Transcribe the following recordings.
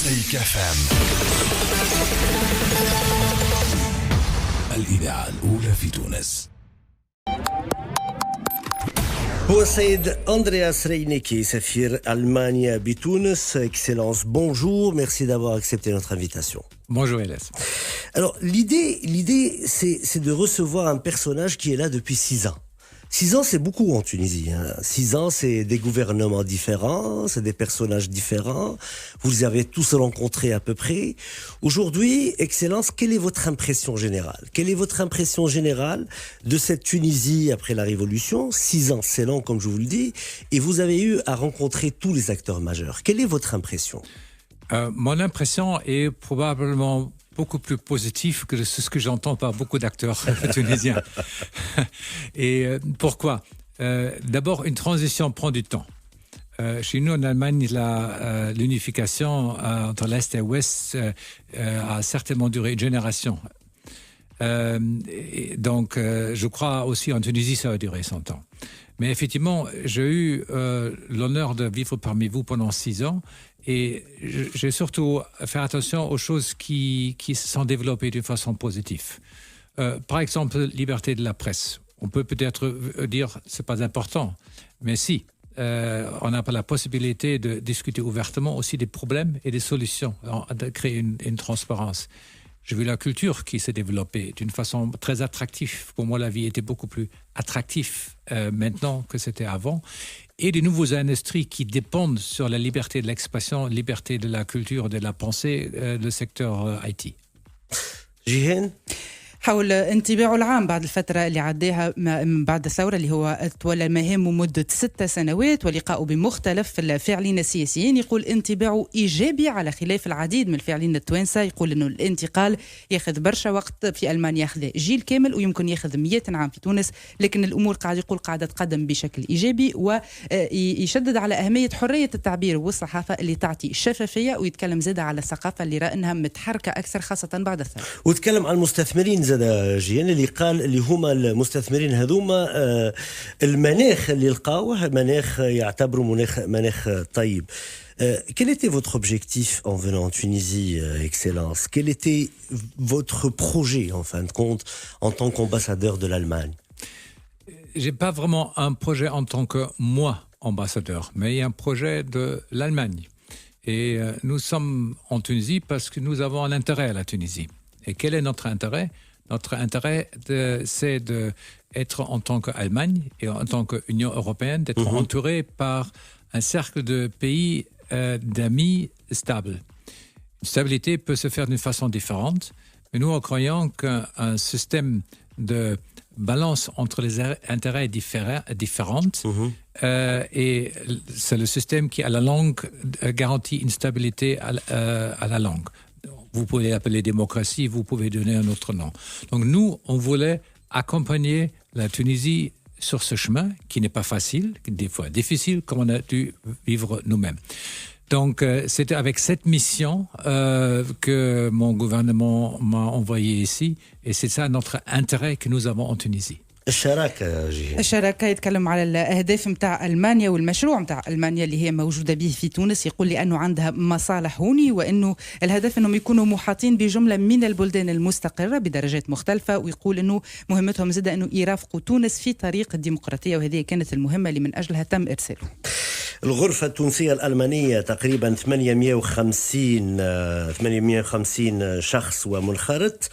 مزيك FM الإذاعة الأولى في تونس. هو السيد أندرياس رينيكي سفير ألمانيا بتونس. Excellence, bonjour, merci d'avoir accepté notre invitation. Bonjour Elias. Alors l'idée c'est de recevoir un personnage qui est là depuis 6 ans. 6 ans, c'est beaucoup en Tunisie. 6 ans, c'est des gouvernements différents, c'est des personnages différents. Vous les avez tous rencontrés à peu près. Aujourd'hui, Excellence, quelle est votre impression générale? Quelle est votre impression générale de cette Tunisie après la Révolution? 6 ans, c'est long, comme je vous le dis. Et vous avez eu à rencontrer tous les acteurs majeurs. Quelle est votre impression? Mon impression est probablement beaucoup plus positif que ce que j'entends par beaucoup d'acteurs tunisiens. Et pourquoi? D'abord, une transition prend du temps. Chez nous, en Allemagne, l'unification entre l'Est et l'Ouest a certainement duré une génération. Donc, je crois aussi en Tunisie, ça a duré 100 ans. Mais effectivement, j'ai eu l'honneur de vivre parmi vous pendant 6 ans. Et j'ai surtout fait attention aux choses qui se sont développées d'une façon positive. Par exemple, liberté de la presse. On peut peut-être dire c'est pas important, mais si. On n'a pas la possibilité de discuter ouvertement aussi des problèmes et des solutions, de créer une transparence. J'ai vu la culture qui s'est développée d'une façon très attractive. Pour moi, la vie était beaucoup plus attractive maintenant que c'était avant. Et des nouveaux industries qui dépendent sur la liberté de l'expression, la liberté de la culture, de la pensée, le secteur IT. Jihen? حول انطباعه العام بعد الفترة اللي عداها بعد الثورة اللي هو تولى مهامه مدة 6 سنوات ولقائه بمختلف الفاعلين السياسيين، يقول انطباعه إيجابي على خلاف العديد من الفاعلين التوانسة. يقول أنه الانتقال ياخذ برشا وقت في ألمانيا، ياخذ جيل كامل ويمكن ياخذ 100 عام في تونس، لكن الأمور قاعدة تقدم بشكل إيجابي، ويشدد على أهمية حرية التعبير والصحافة اللي تعطي الشفافية، ويتكلم زادة على الثقافة اللي رأى أنها متحركة أكثر خاصة بعد الثورة. وتكلم عن المستثمرين زاد جيان اللي قال اللي هما المستثمرين هذوما المناخ اللي لقاوه مناخ يعتبروا مناخ طيب. Quel était votre objectif en venant en Tunisie, Excellence? Quel était votre projet en fin de compte en tant qu'ambassadeur de l'Allemagne? J'ai pas vraiment un projet en tant que moi ambassadeur, mais il y a un projet de l'Allemagne. Et nous sommes en Tunisie parce que nous avons un intérêt à la Tunisie. Et quel est notre intérêt? Notre intérêt, c'est d'être en tant qu'Allemagne et en tant qu'Union européenne, d'être entouré par un cercle de pays d'amis stables. Une stabilité peut se faire d'une façon différente, mais nous, en croyant qu'un système de balance entre les intérêts différents, et c'est le système qui, à la longue, garantit une stabilité à la longue. Vous pouvez l'appeler démocratie, vous pouvez donner un autre nom. Donc nous, on voulait accompagner la Tunisie sur ce chemin qui n'est pas facile, des fois difficile, comme on a dû vivre nous-mêmes. Donc c'était avec cette mission que mon gouvernement m'a envoyé ici, et c'est ça notre intérêt que nous avons en Tunisie. الشراكة يتكلم على الأهداف متاع ألمانيا والمشروع متاع ألمانيا اللي هي موجودة به في تونس. يقول لي أنه عندها مصالح هوني، وأنه الهدف أنهم يكونوا محاطين بجملة من البلدان المستقرة بدرجات مختلفة، ويقول أنه مهمتهم زادة أنه يرافقوا تونس في طريق الديمقراطية، وهذه كانت المهمة اللي من أجلها تم إرساله. الغرفة التونسية الألمانية تقريبا 850 شخص ومنخرط.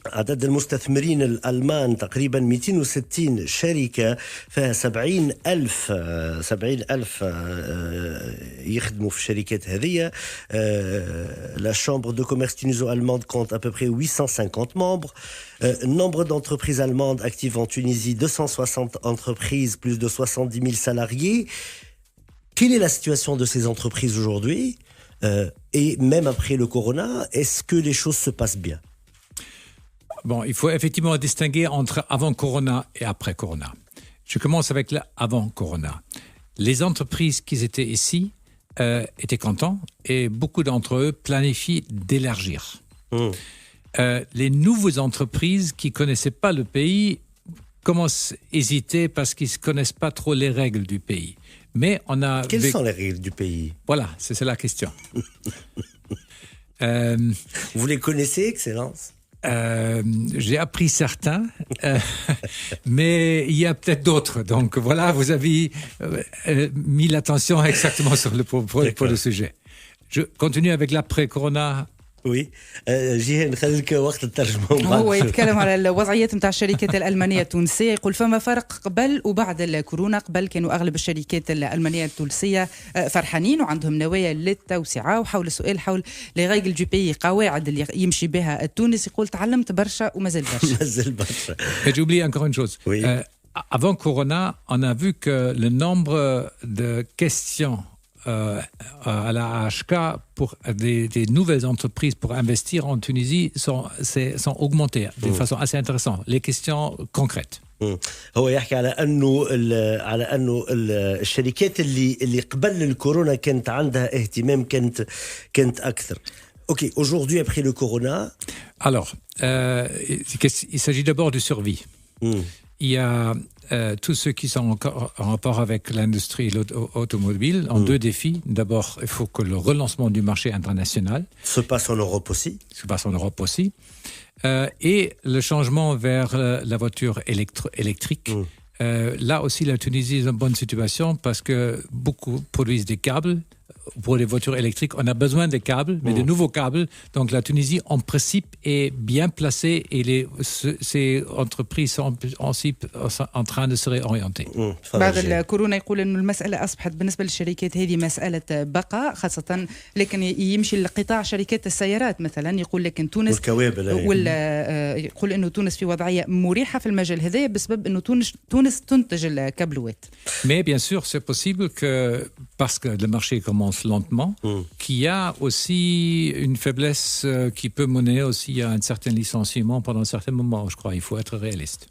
عدد المستثمرين الألمان تقريبا 260 شركة، فيها 70 ألف يخدموا في الشركات هذه. La chambre de commerce tuniso-allemande compte à peu près 850 membres. Nombre d'entreprises allemandes actives en Tunisie, 260 entreprises, plus de 70 000 salariés. Quelle est la situation de ces entreprises aujourd'hui? Et même après le corona, est-ce que les choses se passent bien? Bon, il faut effectivement distinguer entre avant Corona et après Corona. Je commence avec l'avant Corona. Les entreprises qui étaient ici étaient contents et beaucoup d'entre eux planifient d'élargir. Les nouvelles entreprises qui ne connaissaient pas le pays commencent à hésiter parce qu'ils ne connaissent pas trop les règles du pays. Mais on a... Quelles sont les règles du pays? Voilà, c'est la question. Vous les connaissez, Excellence? J'ai appris certains, mais il y a peut-être d'autres. Donc voilà, vous avez mis l'attention exactement sur pour le sujet. Je continue avec l'après-corona. وي جيهان نخليك وقت الترجمه. هو يتكلم على الوضعيات نتاع الشركات الالمانيه التونسيه، يقول فما فرق قبل وبعد الكورونا. قبل كانوا اغلب الشركات الالمانيه التونسيه فرحانين وعندهم نوايا للتوسعه، وحول السؤال حول لي ريغل دو بيي، قواعد اللي يمشي بها تونس، يقول تعلمت برشا ومازال برشا. مازال برشا. J'ai oublié encore une chose. Oui. Avant Corona, on a vu que le nombre de questions à la HK pour des nouvelles entreprises pour investir en Tunisie sont augmentées d'une façon assez intéressante. Les questions concrètes. هو يحكي على انه الشركات اللي قبل الكورونا كانت عندها اهتمام، كانت اكثر. OK, aujourd'hui après le corona. Alors, il s'agit d'abord de survie. Il y a tous ceux qui sont en rapport avec l'industrie automobile en deux défis. D'abord, il faut que le relancement du marché international se passe en Europe aussi. Et le changement vers la voiture électrique. Là aussi, la Tunisie est dans une bonne situation parce que beaucoup produisent des câbles. Pour les voitures électriques, on a besoin des câbles, mais de nouveaux câbles. Donc la Tunisie, en principe, est bien placée et ces entreprises sont en train de se réorienter. بعد الكورونا يقول إنه المسألة أصبحت بالنسبة للشركات هذه مسألة بقاء خاصة، لكن يمشي لقطاع شركات السيارات مثلا. يقول لكن تونس والكوابل يقول إنه تونس في وضعية مريحة في المجال هذا بسبب إنه تونس تنتج الكابلوات. Mais bien sûr, c'est possible que, parce que le marché commence lentement, qu'il y a aussi une faiblesse qui peut mener aussi à un certain licenciement pendant un certain moment, je crois. Il faut être réaliste.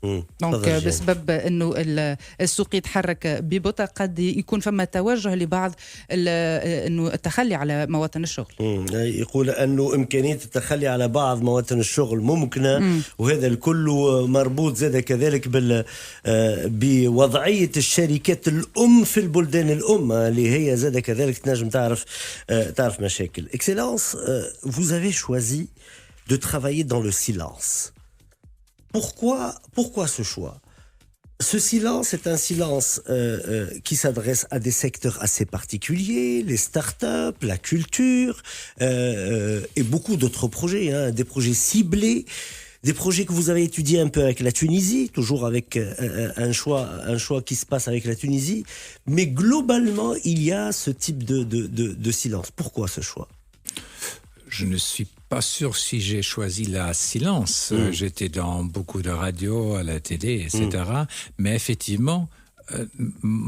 Donc, بسبب إنه السوق يتحرك ببطء قد يكون فما توجه لبعض إنه التخلي على مواطن الشغل. يقول أنه إمكانية التخلي على بعض مواطن الشغل ممكنة، وهذا الكل مربوط زاد كذلك بوضعية الشركات الأم في البلدان الأم اللي هي زاد كذلك تنجم تعرف مشاكل. Excellence, vous avez choisi de travailler dans le silence. Pourquoi ce choix? Ce silence est un silence qui s'adresse à des secteurs assez particuliers, les startups, la culture et beaucoup d'autres projets, des projets ciblés, des projets que vous avez étudiés un peu avec la Tunisie, toujours avec un choix qui se passe avec la Tunisie. Mais globalement, il y a ce type de silence. Pourquoi ce choix? Je ne suis pas sûr si j'ai choisi la silence. J'étais dans beaucoup de radios, à la télé, etc. Mais effectivement,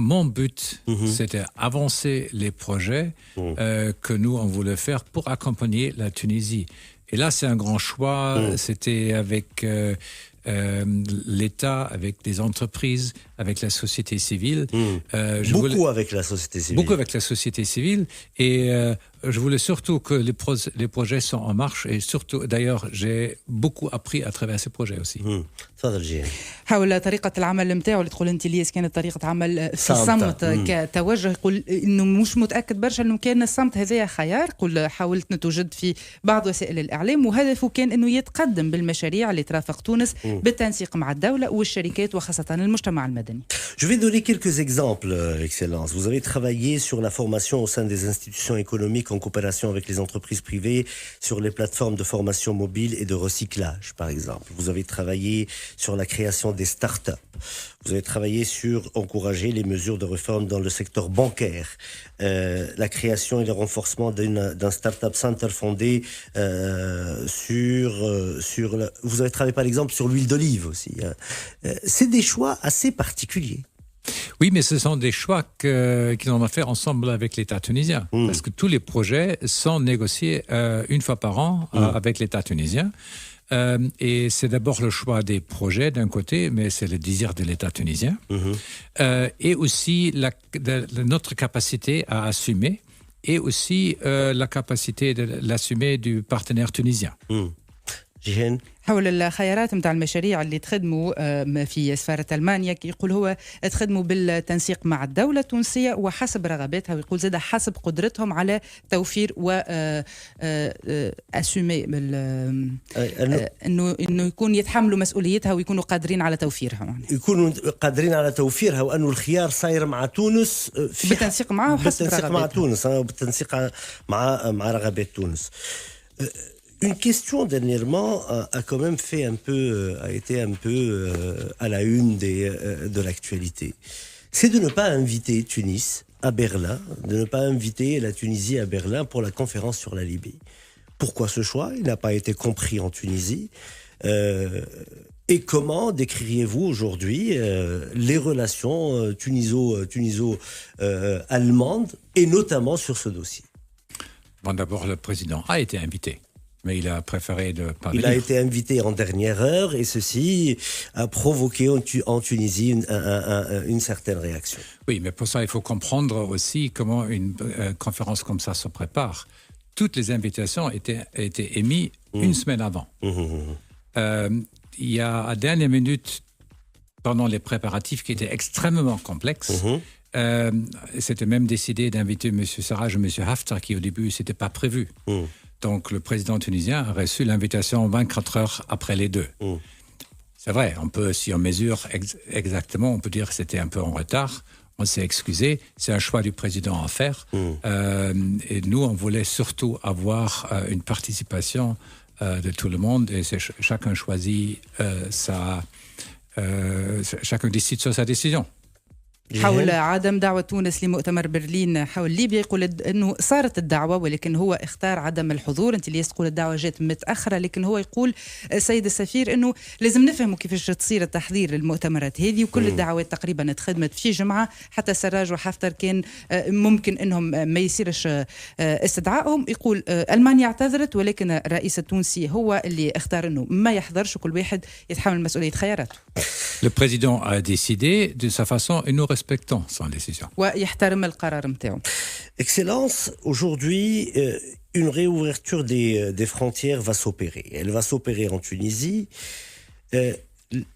mon but, c'était avancer les projets que nous, on voulait faire pour accompagner la Tunisie. Et là, c'est un grand choix. C'était avec l'État, avec des entreprises, avec la société civile. Avec la société civile. Beaucoup avec la société civile. Et je voulais surtout que les projets sont en marche. Et surtout, d'ailleurs, j'ai beaucoup appris à travers ces projets aussi. تفضل جيهان. حول طريقة العمل نتاعو اللي تقول أنت ليس كانت طريقة عمل في الصمت كتوجه. يقول إنه مش متأكد برشا إنه كان الصمت هذايا خيار. يقول حاولت نتوجد في بعض وسائل الإعلام، وهدفه كان إنه يتقدم بالمشاريع اللي ترافق تونس بالتنسيق مع الدولة والشركات وخاصة المجتمع المدني. Je vais donner quelques exemples, Excellence. Vous avez travaillé sur la formation au sein des institutions économiques en coopération avec les entreprises privées, sur les plateformes de formation mobile et de recyclage, par exemple. Vous avez travaillé sur la création des startups. Vous avez travaillé sur encourager les mesures de réforme dans le secteur bancaire, la création et le renforcement d'un startup center fondé sur vous avez travaillé par exemple sur l'huile d'olive aussi. C'est des choix assez particuliers. Oui, mais ce sont des choix qu'ils ont fait ensemble avec l'État tunisien. Parce que tous les projets sont négociés une fois par an avec l'État tunisien. Et c'est d'abord le choix des projets d'un côté, mais c'est le désir de l'État tunisien. Et aussi notre capacité à assumer, et aussi la capacité de l'assumer du partenaire tunisien. جيهان. حول الخيارات نتاع المشاريع اللي تخدموا في سفارة ألمانيا، يقول هو تخدموا بالتنسيق مع الدولة التونسية وحسب رغباتها، ويقول زاد حسب قدرتهم على توفير و أسومي انه يكون يتحملوا مسؤوليتها ويكونوا قادرين على توفيرها، يكونوا قادرين على توفيرها، وانه الخيار صاير مع تونس بالتنسيق معه وحسب بالتنسيق مع تونس وبالتنسيق مع رغبات تونس. Une question dernièrement a quand même fait a été un peu à la une de l'actualité. C'est de ne pas inviter Tunis à Berlin, de ne pas inviter la Tunisie à Berlin pour la conférence sur la Libye. Pourquoi ce choix? Il n'a pas été compris en Tunisie. Et comment décririez-vous aujourd'hui les relations tuniso-allemandes et notamment sur ce dossier? Bon, d'abord, le président a été invité. Mais il a préféré de pas venir. Il a été invité en dernière heure et ceci a provoqué en Tunisie une certaine réaction. Oui, mais pour ça, il faut comprendre aussi comment une conférence comme ça se prépare. Toutes les invitations étaient émises une semaine avant. Il y a à dernière minute, pendant les préparatifs qui étaient extrêmement complexes, c'était même décidé d'inviter M. Sarraj et M. Haftar qui au début, ce n'était pas prévu. Donc, le président tunisien a reçu l'invitation 24 heures après les deux. C'est vrai, si on mesure exactement, on peut dire que c'était un peu en retard. On s'est excusé. C'est un choix du président à faire. Et nous, on voulait surtout avoir une participation de tout le monde. Et chacun choisit chacun décide sur sa décision. حول عدم دعوة تونس لمؤتمر برلين حول ليبيا، يقول أنه صارت الدعوة ولكن هو اختار عدم الحضور. أنت اللي تقول الدعوة جات متأخرة، لكن هو يقول سيد السفير أنه لازم نفهموا كيفاش تصير التحضير للمؤتمرات هذه، وكل الدعوات تقريبا تخدمت في جمعة، حتى سراج وحفتر كان ممكن أنهم ما يصيرش استدعائهم. يقول ألمانيا اعتذرت ولكن الرئيس التونسي هو اللي اختار أنه ما يحضرش، وكل واحد يتحمل مسؤولية خياراته. Le président a décidé de sa façon et nous respectons son décision. ويحترم القرار متاعو. Excellence, aujourd'hui, une réouverture des frontières va s'opérer. Elle va s'opérer en Tunisie.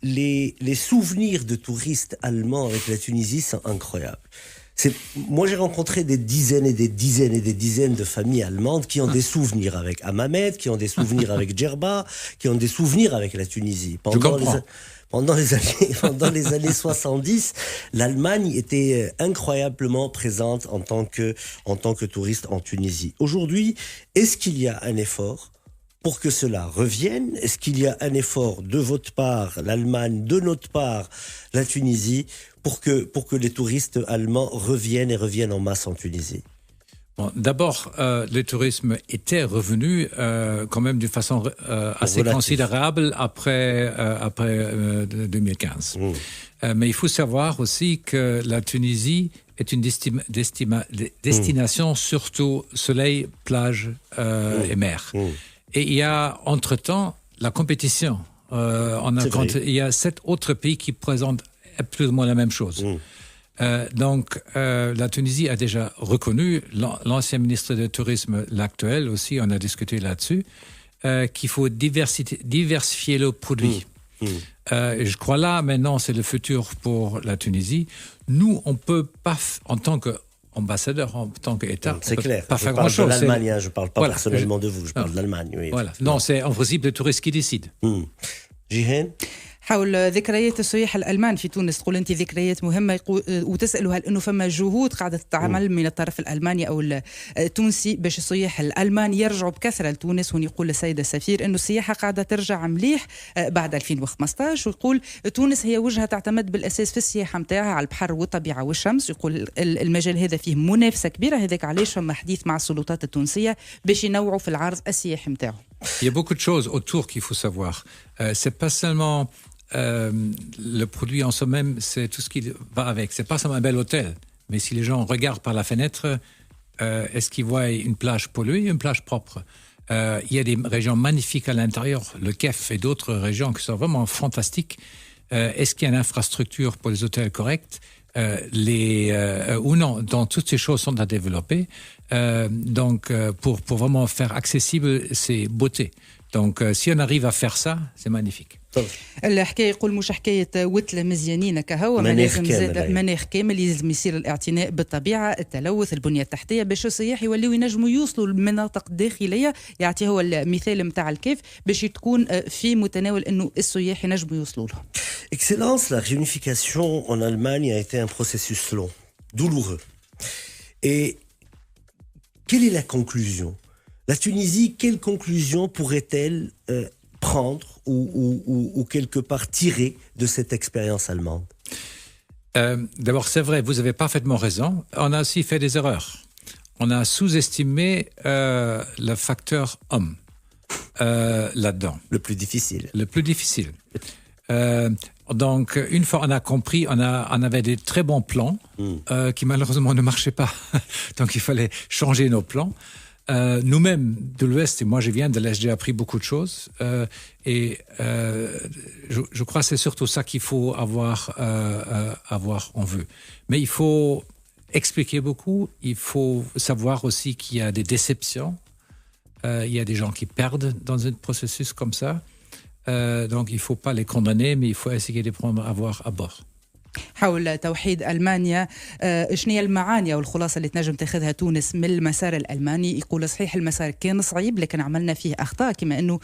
Les souvenirs de touristes allemands avec la Tunisie sont incroyables. Moi, j'ai rencontré des dizaines et des dizaines et des dizaines de familles allemandes qui ont des souvenirs avec Hammamet, qui ont des souvenirs avec Djerba, qui ont des souvenirs avec la Tunisie. Pendant les années 70, l'Allemagne était incroyablement présente en tant que touriste en Tunisie. Aujourd'hui, est-ce qu'il y a un effort pour que cela revienne? Est-ce qu'il y a un effort de votre part, l'Allemagne, de notre part, la Tunisie, pour que les touristes allemands reviennent en masse en Tunisie? Bon, d'abord, le tourisme était revenu quand même d'une façon assez considérable après 2015. Mais il faut savoir aussi que la Tunisie est une destination surtout soleil, plage et mer. Et il y a entre-temps la compétition. Il y a 7 autres pays qui présentent plus ou moins la même chose. Donc, la Tunisie a déjà reconnu, l'ancien ministre du Tourisme, l'actuel aussi, on a discuté là-dessus, qu'il faut diversifier le produit. Je crois là, maintenant, c'est le futur pour la Tunisie. Nous, on ne peut pas, en tant qu'ambassadeur, en tant qu'État, c'est clair. Pas faire grand-chose. Je parle de l'Allemagne, je ne parle pas personnellement de vous, je parle de l'Allemagne. Oui, voilà. Non, c'est en principe le touriste qui décide. Jihen? حول ذكريات السياح الألمان في تونس، تقول أنت ذكريات مهمة، وتسألوا هل أنه فما جهود قاعدة تتعمل من الطرف الألماني أو التونسي باش السياح الألمان يرجعوا بكثرة لتونس. ويقول السيد السفير أنه السياحة قاعدة ترجع مليح بعد 2015، ويقول تونس هي وجهة تعتمد بالأساس في السياحة متاعها على البحر والطبيعة والشمس. يقول المجال هذا فيه منافسة كبيرة، هذاك علاش فما حديث مع السلطات التونسية باش ينوعوا في العرض السياحي متاعهم. Il y a beaucoup de choses autour qu'il faut savoir. C'est pas seulement le produit en soi-même, c'est tout ce qui va avec. C'est pas seulement un bel hôtel, mais si les gens regardent par la fenêtre, est-ce qu'ils voient une plage polluée, une plage propre? Il y a des régions magnifiques à l'intérieur, le Kef et d'autres régions qui sont vraiment fantastiques. Est-ce qu'il y a une infrastructure pour les hôtels corrects? ou non, donc toutes ces choses sont à développer. Pour vraiment faire accessible ces beautés. Donc, si on arrive à faire ça, c'est magnifique. الحكايه يقول مش حكايه وتله مزيانين كهو ما لازم زاد مناخ كامل يلزم يصير الاعتناء بالطبيعه التلوث البنيه التحتيه باش السياح يوليو ينجموا يوصلوا للمناطق الداخليه يعطي هو المثال نتاع الكيف باش تكون في متناول انه السياح ينجموا يوصلوا له. Excellence, la réunification en Allemagne a été un processus long, douloureux. Et quelle est la conclusion? La Tunisie, quelle conclusion pourrait-elle prendre ou quelque part tirer de cette expérience allemande? D'abord, c'est vrai, vous avez parfaitement raison. On a aussi fait des erreurs. On a sous-estimé le facteur homme là-dedans. Le plus difficile. Le plus difficile. Donc, une fois on a compris, on avait des très bons plans qui malheureusement ne marchaient pas. Donc, il fallait changer nos plans. Nous-mêmes de l'Ouest, et moi je viens de l'Est, j'ai appris beaucoup de choses. Je crois que c'est surtout ça qu'il faut avoir en vue. Mais il faut expliquer beaucoup. Il faut savoir aussi qu'il y a des déceptions. Il y a des gens qui perdent dans un processus comme ça. Donc il ne faut pas les condamner, mais il faut essayer de prendre à bord. حول توحيد ألمانيا شنو هي المعاني أو الخلاصة اللي تنجم تاخذها تونس من المسار الألماني؟ يقول صحيح المسار كان صعيب لكن عملنا فيه أخطاء كما أنه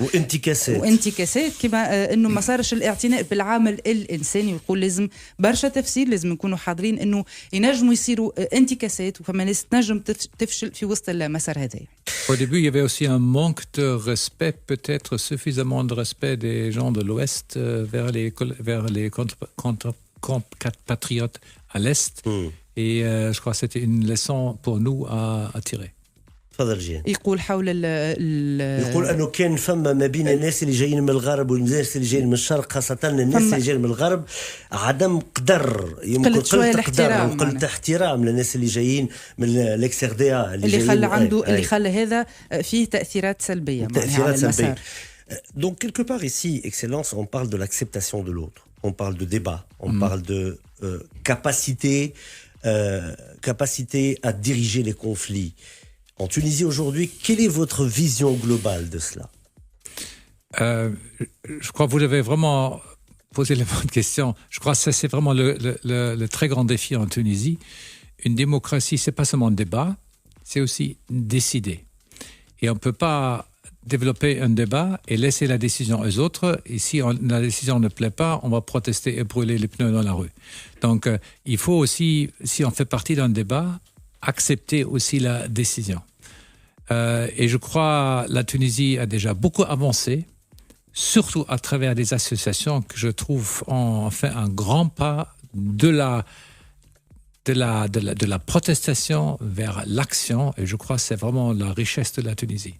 وانتكاسات كما أنه ما صارش الاعتناء بالعامل الإنساني. ويقول لازم برشا تفسير، لازم نكونوا حاضرين أنه ينجموا يصيروا انتكاسات وفما ناس تنجم تفشل في وسط المسار هذا. Au début, il y avait aussi un manque de respect, peut-être suffisamment de respect des gens de l'Ouest vers les compatriotes à l'Est. Et je crois que c'était une leçon pour nous à tirer. يقول حول يقول انه كان فما ما بين الناس اللي جايين من الغرب والناس اللي جايين من الشرق، خاصه الناس اللي جايين من الغرب عدم قدر، يمكن قلة احترام للناس اللي جايين من الاكس ار دي ا اللي خلى عنده اللي خلى هذا فيه تاثيرات سلبيه على المسار. Donc quelque part ici, Excellence, on parle de l'acceptation de l'autre, on parle de débat, on parle de capacité à diriger les conflits. En Tunisie aujourd'hui, quelle est votre vision globale de cela? Je crois que vous avez vraiment posé la bonne question. Je crois que ça, c'est vraiment le très grand défi en Tunisie. Une démocratie, c'est pas seulement un débat, c'est aussi décider. Et on ne peut pas développer un débat et laisser la décision aux autres. Et si la décision ne plaît pas, on va protester et brûler les pneus dans la rue. Donc, il faut aussi, si on fait partie d'un débat, accepter aussi la décision. Et je crois que la Tunisie a déjà beaucoup avancé, surtout à travers des associations que je trouve ont fait un grand pas de la protestation vers l'action. Et je crois que c'est vraiment la richesse de la Tunisie.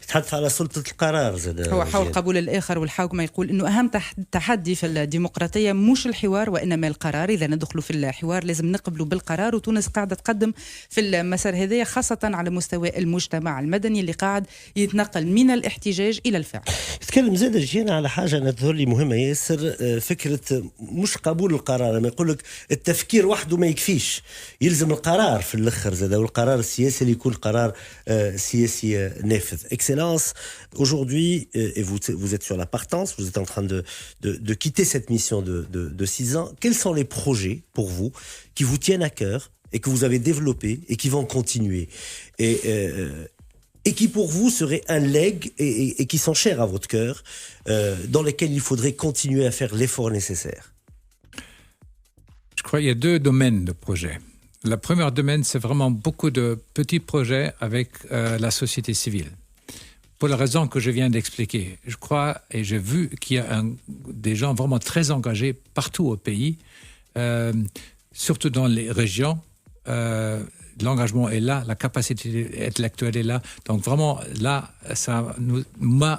يتحدث على سلطة القرار زاد. هو حول قبول الآخر والحوكمة. يقول إنه أهم تحدي في الديمقراطية مش الحوار وإنما القرار. إذا ندخلوا في الحوار لازم نقبلوا بالقرار، وتونس قاعدة تقدم في المسار هذا خاصة على مستوى المجتمع المدني اللي قاعد يتنقل من الاحتجاج إلى الفعل. يتكلم زاد جينا على حاجة أنا تظهر لي مهمة ياسر، فكرة مش قبول القرار، ما يقول لك التفكير وحده ما يكفيش، يلزم القرار في الآخر زاد، والقرار السياسي اللي يكون قرار سياسي نافذ. Excellence, aujourd'hui, et vous êtes sur la partance, vous êtes en train de quitter cette mission de 6 ans. Quels sont les projets pour vous qui vous tiennent à cœur et que vous avez développés et qui vont continuer et qui pour vous seraient un legs et qui sont chers à votre cœur, dans lesquels il faudrait continuer à faire l'effort nécessaire? Je crois qu'il y a 2 domaines de projets. Le premier domaine, c'est vraiment beaucoup de petits projets avec la société civile. Pour la raison que je viens d'expliquer, je crois et j'ai vu qu'il y a des gens vraiment très engagés partout au pays, surtout dans les régions. L'engagement est là, la capacité intellectuelle est là. Donc vraiment, là, ça m'a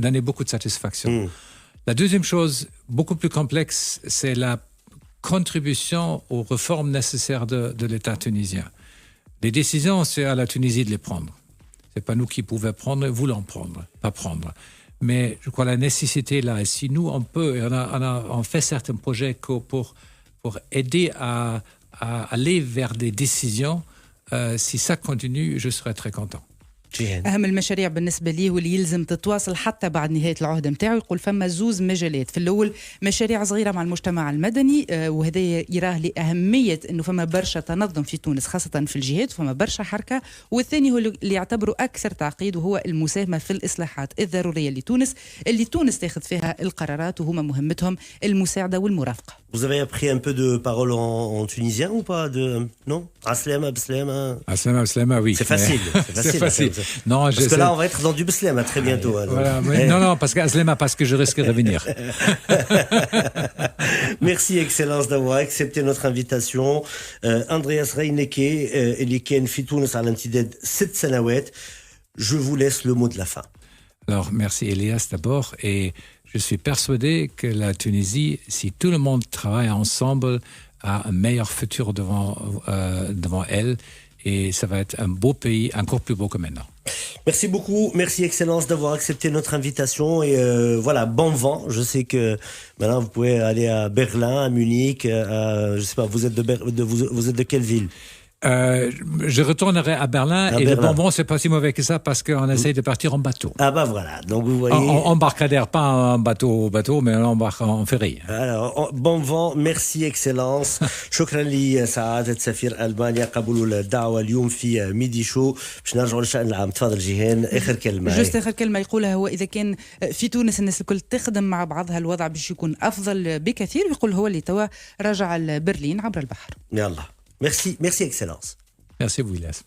donné beaucoup de satisfaction. La deuxième chose, beaucoup plus complexe, c'est la contribution aux réformes nécessaires de l'État tunisien. Les décisions, c'est à la Tunisie de les prendre. Ce n'est pas nous qui pouvions prendre, voulons prendre, pas prendre. Mais je crois la nécessité là, et si nous, on peut, et on fait certains projets pour pour aider à aller vers des décisions. Si ça continue, je serai très content. جيهان. أهم المشاريع بالنسبة ليه واللي يلزم تتواصل حتى بعد نهاية العهد متاعه. يقول فما زوز مجالات، في الأول مشاريع صغيرة مع المجتمع المدني، وهذا يراه لأهمية أنه فما برشا تنظم في تونس خاصة في الجهات وفما برشا حركة. والثاني هو اللي يعتبره أكثر تعقيد وهو المساهمة في الإصلاحات الضرورية لتونس اللي تونس تاخذ فيها القرارات وهما مهمتهم المساعدة والمرافقة. Vous avez appris un peu de parole en tunisien ou pas non? Aslama, Bislama. Aslama, oui. C'est facile. C'est facile. Non, parce que là, on va être dans du Bislama très bientôt. Voilà, non, parce que Aslama, parce que je risque de revenir. Merci, Excellence, d'avoir accepté notre invitation. Andreas Reineke, اللي كان في تونس على امتداد 6 سنوات. Je vous laisse le mot de la fin. Alors, merci Elias d'abord. Et je suis persuadé que la Tunisie, si tout le monde travaille ensemble, a un meilleur futur devant elle. Et ça va être un beau pays, encore plus beau que maintenant. Merci beaucoup, merci Excellence d'avoir accepté notre invitation et voilà, bon vent. Je sais que maintenant vous pouvez aller à Berlin, à Munich, je sais pas, vous êtes de quelle ville? Je retournerai à Berlin et le bonbon c'est pas si mauvais que ça parce qu'on essaye de partir en bateau. Ah bah voilà, donc vous voyez. En embarcadère, pas en bateau, mais on embarque en ferry. Alors bon vent, merci Excellence. شكرا لسعادة سفير ألمانيا قبول الدعوة اليوم في ميدي شو. باش نرجعوا للشأن العام. تفضل جيهان، آخر كلمة. جوست آخر كلمة يقولها هو إذا كان في تونس الناس الكل تخدم مع بعضها الوضع باش يكون أفضل بكثير. يقول هو اللي توا راجع لبرلين عبر البحر. يلا. Merci, Excellence. Merci, Elias.